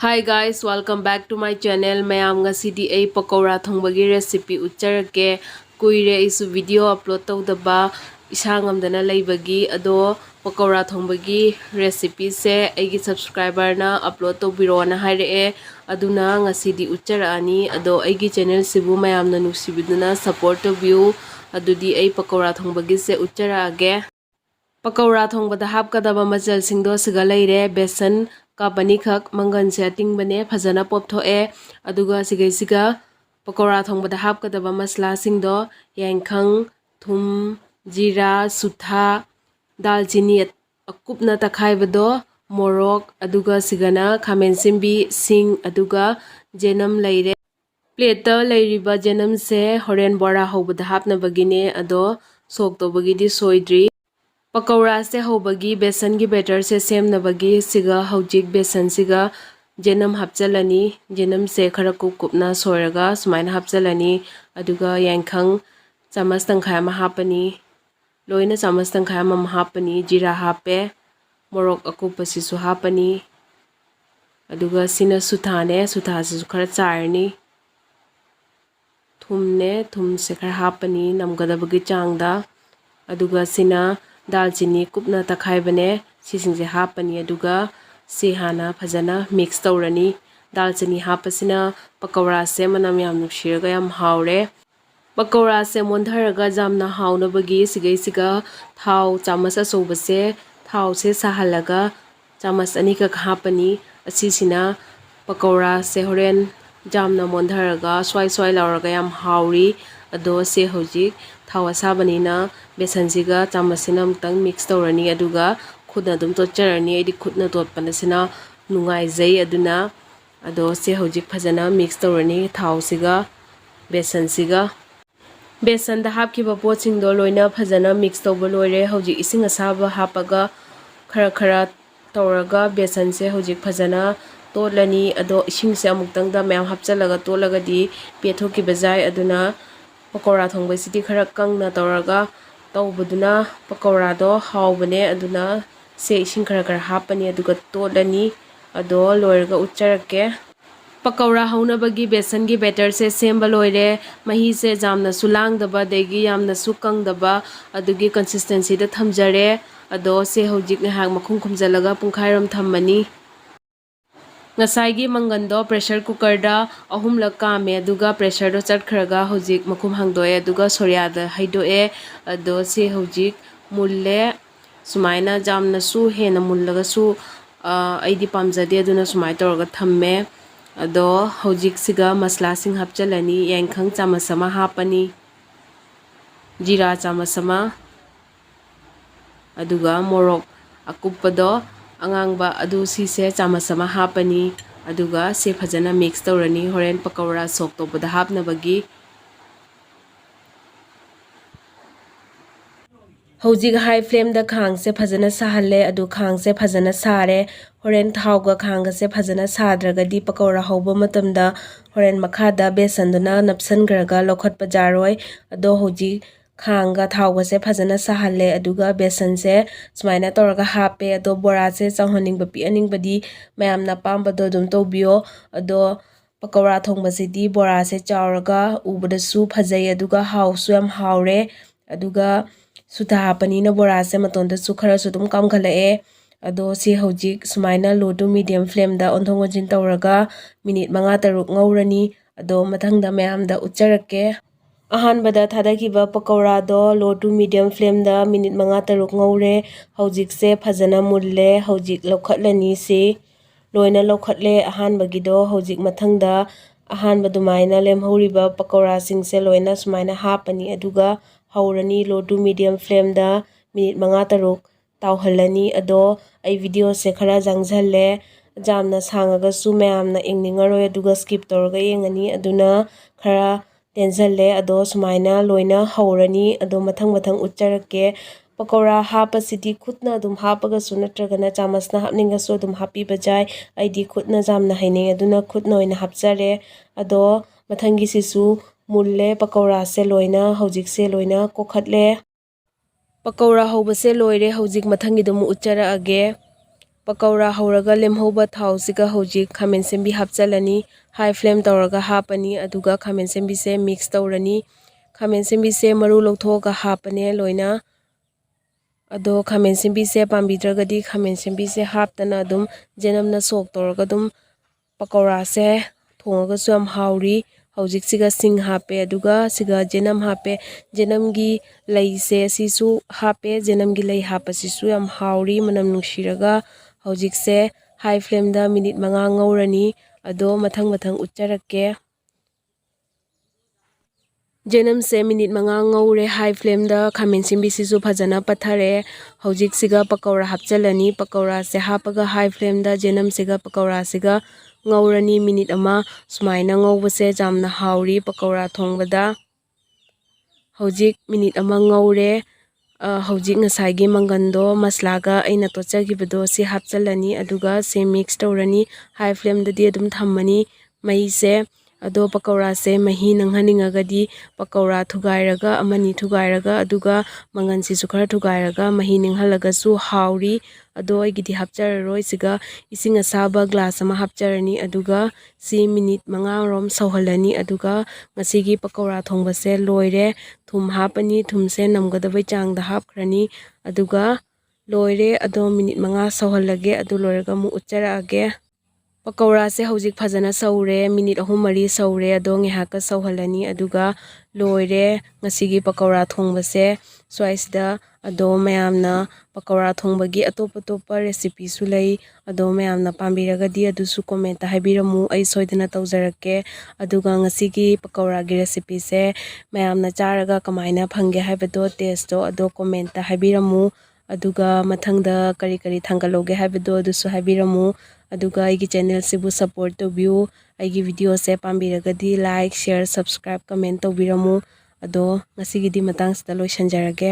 Hi guys, welcome back to my channel. Mayam ngasidi ay pakora thongbagi recipe utcharake. Kuire isu video upload tawdaba isangamdana laybagi ado pakora thongbagi recipe se aigi subscriber na upload tawbiro na haire aduna ngasidi utcharani ado aigi channel sibu mayamna nusibiduna support tawbiu adudi ay pakora thongbagi se utcharage. Pakora thongbada hapkadaba machal singdo siga leire besan kapani khak mangan se tingbane phajana popthoe aduga sigai siga pakora thongbada hapkadaba masla singdo yangkhang thum jira sutha dalchini akupna takhaibado morok aduga sigana khamen simbi sing aduga jenam leire plate leiriba jenam se horen bora hobada hapna bagine ado sok to bagidi soidri pakora se hobagi besan gi batter se semnabagi siga hojik besan siga jenam hapchalani jenam se khara kupna soiraga sumaina hapchalani aduga yangkhang chamas tangkhai ma hapani loina chamas tangkhai ma hapani jira hape morok akupasi su hapani aduga sina suthane suthasi khara charni thumne thum se khara hapani namgadabagi changda aduga sina dalchini kupna takhaibane sisingje hapani aduga si hana phajana mix tawrani dalchini hapasina pakora se manam yam nushiraga yam haure pakora se mondharaga jamna haunabagi sigai siga thau chamas asobase thau se sahalaga chamas anika hapani asisina pakora se horen jamna mondharaga swai swai lauraga yam hauri ado se hojik thau asabanina besansiga chamasina mutang mix tawrani aduga khudna dum tocharani edi khudna totpanasina nungai jai aduna ado se hojik phajana mix tawrani thau siga besansiga besan da hapkiba poching do loina phajana mix tawba loire hojik ising asaba hapaga khara khara tawraga besan se hojik phajana totlani ado ising se amuktang da mayam hapchalaga tolagadi pethoki bajai aduna pakora thongba sidi khara kangna tawraga tawbaduna pakora do hawbane aduna se ising khara khara hapani aduga totlani ado loiraga utcharake pakora haunabagi besan gi batter se semba loire mahi se jamna sulangdaba degi yamna su kangdaba adugi consistency da thamjare ado se hojik ne hak makhum khumjalaga pungkhairam thammani ngasai mangando pressure cooker da ahumlak kame aduga pressure do chatkhraga hojik makhum hangdoe aduga sorya da haidoe ado se hojik mulle sumaina jamna su hena mullaga su aidi pamjade aduna sumai torga thamme ado hojik siga masla sing hapchalani yangkhang chamasama hapani jira chamasama aduga morok akupado angangba adu sise chamasama hapani aduga se phajana mix tawrani horen pakora sok tobada hapnabagi hojik high flame da khang se phajana sahalle adu khang se phajana sare horen thauga khang se phajana sadragadi pakora hoba matamda horen makhada besan duna napsan graga lokhat pajaroi ado hojik khanga thauga se phajana sahalle aduga besan se sumaina toraga hape ado bora se changhoning bapi aning badi mayamna pambado dum tobio ado pakora thongba sidi bora se chawraga ubada su phajai aduga hausu yam haure aduga sutha hapanina bora se matonda su khara su dum kam khalae ado si hojik sumaina low to medium flame da onthong wajin tawraga minute 5-6 ngaurani ado mathangda mayam da utcharake ahanbada thadakiba pakora do low to medium flame da minute 5-6 ngaure hojik se phajana mulle hojik lokhatlani se loina lokhatle ahanbagi do hojik mathangda ahanba dumaina lemhoriba pakora sing se loina sumaina hapani aduga haurani low to medium flame da minute 5-6 tawhalani ado ai video se khara jangjalle jamna sangaga su mayamna ingningaroi aduga skip torga yengani aduna khara tenjalle ado sumaina loina haurani ado mathang mathang utcharake pakora hapa sidi khutna dum hapaga su natragana chamasna hapninga so dum happy bajai aidi khutna jamna haine aduna khutna oina hapjare ado mathangi sisu mulle pakora se loina hojik se loina kokhatle pakora hobase loire hojik mathangi dum utchara age pakora ꯍꯧꯔꯒ ꯂꯦꯝꯍꯧꯕ ꯊꯥꯎꯁꯤꯒ ꯍꯧꯖꯤꯛ ꯈꯥꯃꯦꯟ ꯑꯁꯤꯟꯕꯤ ꯍꯥꯞꯆꯤꯜꯂꯅꯤ꯫ ꯍꯥꯏ flame ꯇꯧꯔꯒ ꯍꯥꯞꯄꯅꯤ ꯑꯗꯨꯒ ꯈꯥꯃꯦꯟ ꯑꯁꯤꯟꯕꯤꯁꯦ mix ꯇꯧꯔꯅꯤ꯫ ꯈꯥꯃꯦꯟ ꯑꯁꯤꯟꯕꯤꯁꯦ ꯃꯔꯨ ꯂꯧꯊꯣꯛꯑꯒ ꯍꯥꯞꯄꯅꯦ ꯂꯣꯏꯅ꯫ ꯑꯗꯣ ꯈꯥꯃꯦꯟ ꯑꯁꯤꯟꯕꯤꯁꯦ ꯄꯥꯝꯕꯤꯗ꯭ꯔꯒꯗꯤ ꯈꯥꯃꯦꯟ ꯑꯁꯤꯟꯕꯤꯁꯦ ꯍꯥꯞꯇꯅ ꯑꯗꯨꯝ ꯆꯦꯅꯝꯅ ꯁꯣꯛ ꯇꯧꯔꯒ ꯑꯗꯨꯝ ꯄꯀꯧꯔꯥꯁꯦ ꯊꯣꯡꯉꯒꯁꯨ ꯌꯥꯝ ꯍꯥꯎꯔꯤ꯫ ꯍꯧꯖꯤꯛꯁꯤꯒ ꯁꯤꯡ ꯍꯥꯞꯄꯦ ꯑꯗꯨꯒ ꯁꯤꯒ ꯖꯦꯅꯝ ꯍꯥꯞꯄꯦ꯫ ꯖꯦꯅꯝꯒꯤ ꯂꯩꯁꯦ ꯁꯤꯁꯨ ꯍꯥꯞꯄꯦ꯫ ꯖꯦꯅꯝꯒꯤ ꯂꯩ ꯍꯥꯞꯄꯁꯤꯁꯨ ꯌꯥꯝ ꯍꯥꯎꯔꯤ ꯃꯅꯝ ꯅꯨꯡꯁꯤꯔꯒ꯫ ꯍꯧꯖꯤꯛꯁꯦ ꯍꯥꯏ ꯐ꯭ꯂꯦꯝꯗ ꯃꯤꯅꯤꯠ 5 ꯉꯧꯔꯅꯤ꯫ ꯑꯗꯣ ꯃꯊꯪ ꯎꯠꯆꯔꯛꯀꯦ꯫ ꯖꯦꯅꯝꯁꯦ ꯃꯤꯅꯤꯠ 5 ꯉꯧꯔꯦ ꯍꯥꯏ ꯐ꯭ꯂꯦꯝꯗ꯫ ꯈꯥꯃꯦꯟ ꯑꯁꯤꯟꯕꯤꯁꯤꯁꯨ ꯐꯖꯅ ꯄꯠꯊꯔꯛꯑꯦ꯫ ꯍꯧꯖꯤꯛꯁꯤꯒ ꯄꯀꯧꯔꯥ ꯍꯥꯞꯆꯤꯜꯂꯅꯤ꯫ ꯄꯀꯧꯔꯥꯁꯦ ꯍꯥꯞꯄꯒ ꯍꯥꯏ ꯐ꯭ꯂꯦꯝꯗ ꯖꯦꯅꯝꯁꯤꯒ ꯄꯀꯧꯔꯥꯁꯤꯒ ꯉꯧꯔꯅꯤ ꯃꯤꯅꯤꯠ 1꯫ ꯁꯨꯃꯥꯏꯅ ꯉꯧꯕꯁꯦ ꯌꯥꯝꯅ ꯍꯥꯎꯔꯤ ꯄꯀꯧꯔꯥ ꯊꯣꯡꯕꯗ꯫ ꯍꯧꯖꯤꯛ ꯃꯤꯅꯤꯠ 1 ꯉꯧꯔꯦ꯫ ꯍꯧꯖꯤꯛ ꯉꯁꯥꯏꯒꯤ ꯃꯪꯒꯟꯗꯣ ꯃꯁꯂꯥꯒ ꯑꯩꯅ ꯇꯣꯠꯆꯈꯤꯕꯗꯣ ꯁꯤ ꯍꯥꯞꯆꯤꯜꯂꯅꯤ ꯑꯗꯨꯒ ꯁꯤ ꯃꯤꯛꯁ ꯇꯧꯔꯅꯤ꯫ ꯍꯥꯏ ꯐ꯭ꯂꯦꯝꯗꯗꯤ ꯑꯗꯨꯝ ꯊꯝꯃꯅꯤ ꯃꯩꯁꯦ꯫ ꯑꯗꯣ ꯄꯀꯧꯔꯥꯁꯦ ꯃꯍꯤ ꯅꯪꯍꯟꯅꯤꯡꯉꯒꯗꯤ ꯄꯀꯧꯔꯥ ꯊꯨꯒꯥꯏꯔꯒ ꯑꯃꯅꯤ ꯊꯨꯒꯥꯏꯔꯒ ꯑꯗꯨꯒ ꯃꯪꯒꯟꯁꯤꯁꯨ ꯈꯔ ꯊꯨꯒꯥꯏꯔꯒ ꯃꯍꯤ ꯅꯤꯡꯍꯜꯂꯒꯁꯨ ꯍꯥꯎꯔꯤ꯫ ꯑꯗꯣ ꯑꯩꯒꯤꯗꯤ ꯍꯥꯞꯆꯔꯔꯣꯏ꯫ ꯁꯤꯒ ꯏꯁꯤꯡ ꯑꯁꯥꯕ ꯒ꯭ꯂꯥꯁ ꯑꯃ ꯍꯥꯞꯆꯔꯅꯤ ꯑꯗꯨꯒ ꯁꯤ ꯃꯤꯅꯤꯠ 5 ꯔꯣꯝ ꯁꯧꯍꯜꯂꯅꯤ ꯑꯗꯨꯒ ꯉꯁꯤꯒꯤ ꯄꯀꯧꯔꯥ ꯊꯣꯡꯕꯁꯦ ꯂꯣꯏꯔꯦ꯫ ꯊꯨꯝ ꯍꯥꯞꯄꯅꯤ꯫ ꯊꯨꯝꯁꯦ ꯅꯝꯒꯗꯕꯩ ꯆꯥꯡꯗ ꯍꯥꯞꯈ꯭ꯔꯅꯤ ꯑꯗꯨꯒ ꯂꯣꯏꯔꯦ꯫ ꯑꯗꯣ ꯃꯤꯅꯤꯠ 5 ꯁꯧꯍꯜꯂꯒꯦ ꯑꯗꯨ ꯂꯣꯏꯔꯒ ꯑꯃꯨꯛ ꯎꯠꯆꯔꯛꯑꯒꯦ꯫ ꯄꯀꯧꯔꯥꯁꯦ ꯍꯧꯖꯤꯛ ꯐꯖꯅ ꯁꯧꯔꯦ ꯃꯤꯅꯤꯠ 3-4 ꯁꯧꯔꯦ꯫ ꯑꯗꯣ ꯉꯥꯏꯍꯥꯛꯀ ꯁꯧꯍꯜꯂꯅꯤ ꯑꯗꯨꯒ ꯂꯣꯏꯔꯦ ꯉꯁꯤꯒꯤ ꯄꯀꯧꯔꯥ ꯊꯣꯡꯕꯁꯦ ꯁ꯭ꯋꯥꯏꯁꯤꯗ꯫ ꯑꯗꯣ ꯃꯌꯥꯝꯅ ꯄꯀꯧꯔꯥ ꯊꯣꯡꯕꯒꯤ ꯑꯇꯣꯞꯄ ꯔꯦꯁꯤꯄꯤꯁꯨ ꯂꯩ꯫ ꯑꯗꯣ ꯃꯌꯥꯝꯅ ꯄꯥꯝꯕꯤꯔꯒꯗꯤ ꯑꯗꯨꯁꯨ ꯀꯣꯃꯦꯟꯇ ꯍꯥꯏꯕꯤꯔꯝꯃꯨ ꯑꯩ ꯁꯣꯏꯗꯅ ꯇꯧꯖꯔꯛꯀꯦ꯫ ꯑꯗꯨꯒ ꯉꯁꯤꯒꯤ ꯄꯀꯧꯔꯥꯒꯤ ꯔꯦꯁꯤꯄꯤꯁꯦ ꯃꯌꯥꯝꯅ ꯆꯥꯔꯒ ꯀꯃꯥꯏꯅ ꯐꯪꯒꯦ ꯍꯥꯏꯕꯗꯣ ꯇꯦꯁꯇꯣ ꯑꯗꯣ ꯀꯣꯃꯦꯟꯇ ꯍꯥꯏꯕꯤꯔꯝꯃꯨ꯫ ꯑꯗꯨꯒ ꯃꯊꯪꯗ ꯀꯔꯤ ꯊꯥꯡꯒꯠꯍꯧꯒꯦ ꯍꯥꯏꯕꯗꯣ ꯑꯗꯨꯁꯨ ꯍꯥꯏꯕꯤꯔꯝꯃꯨ꯫ ꯑꯗꯨꯒ ꯑꯩꯒꯤ ꯆꯦꯅꯦꯜꯁꯤꯕꯨ ꯁꯞꯄꯣꯔꯠ ꯇꯧꯕꯤꯌꯨ꯫ ꯑꯩꯒꯤ ꯚꯤꯗꯤꯑꯣꯁꯦ ꯄꯥꯝꯕꯤꯔꯒꯗꯤ ꯂꯥꯏꯛ, ꯁꯤꯌꯔ, ꯁꯕꯁꯀ꯭ꯔꯥꯏꯕ, ꯀꯃꯦꯟ ꯇꯧꯕꯤꯔꯝꯃꯨ꯫ ꯑꯗꯣ ꯉꯁꯤꯒꯤꯗꯤ ꯃꯇꯥꯡꯁꯤꯗ ꯂꯣꯏꯁꯤꯟꯖꯔꯒꯦ꯫